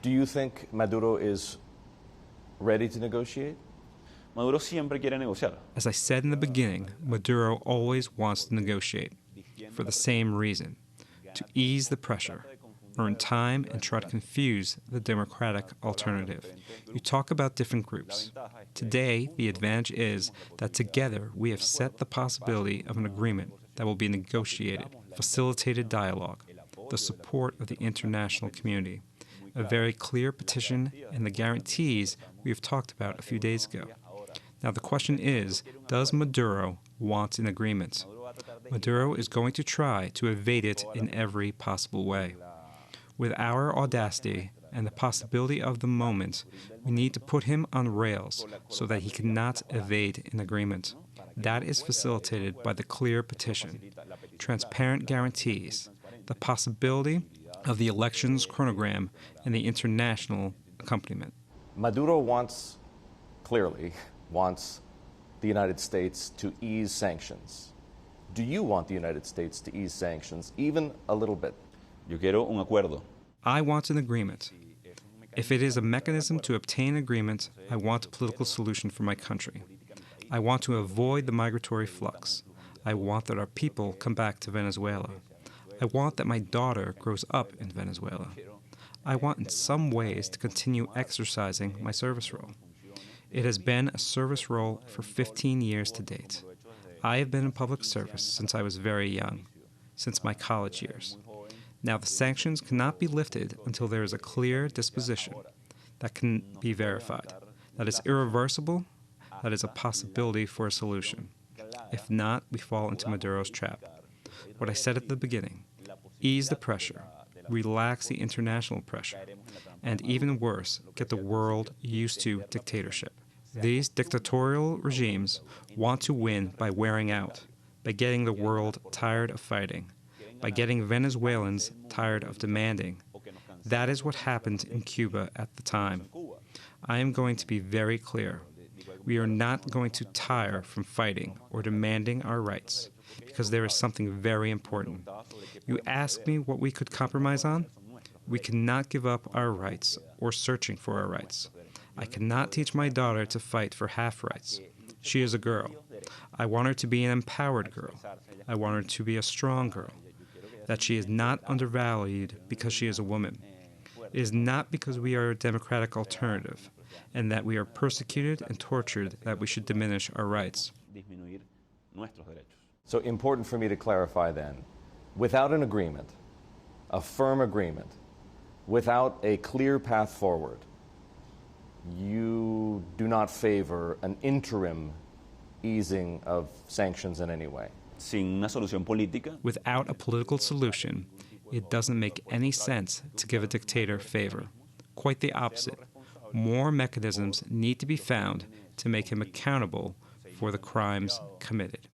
Do you think Maduro is ready to negotiate? Maduro siempre quiere negociar. As I said in the beginning, Maduro always wants to negotiate for the same reason, to ease the pressure, earn time, and try to confuse the democratic alternative. You talk about different groups. Today, the advantage is that together we have set the possibility of an agreement that will be negotiated, facilitated dialogue, the support of the international community, a very clear petition, and the guarantees we have talked about a few days ago. Now the question is, does Maduro want an agreement? Maduro is going to try to evade it in every possible way. With our audacity and the possibility of the moment, we need to put him on rails so that he cannot evade an agreement. That is facilitated by the clear petition, transparent guarantees, the possibility of the elections chronogram, and the international accompaniment. Maduro clearly wants the United States to ease sanctions. Do you want the United States to ease sanctions, even a little bit? Yo quiero un acuerdo. I want an agreement. If it is a mechanism to obtain agreement, I want a political solution for my country. I want to avoid the migratory flux. I want that our people come back to Venezuela. I want that my daughter grows up in Venezuela. I want in some ways to continue exercising my service role. It has been a service role for 15 years to date. I have been in public service since I was very young, since my college years. Now, the sanctions cannot be lifted until there is a clear disposition that can be verified, that is irreversible, that is a possibility for a solution. If not, we fall into Maduro's trap. What I said at the beginning, ease the pressure, relax the international pressure, and even worse, get the world used to dictatorship. These dictatorial regimes want to win by wearing out, by getting the world tired of fighting, by getting Venezuelans tired of demanding. That is what happened in Cuba at the time. I am going to be very clear. We are not going to tire from fighting or demanding our rights, because there is something very important. You ask me what we could compromise on? We cannot give up our rights or searching for our rights. I cannot teach my daughter to fight for half rights. She is a girl. I want her to be an empowered girl. I want her to be a strong girl. That she is not undervalued because she is a woman. It is not because we are a democratic alternative and that we are persecuted and tortured that we should diminish our rights. So important for me to clarify then, without an agreement, a firm agreement, without a clear path forward, you do not favor an interim easing of sanctions in any way. Sin una solución política. Without a political solution, it doesn't make any sense to give a dictator favor. Quite the opposite. More mechanisms need to be found to make him accountable for the crimes committed.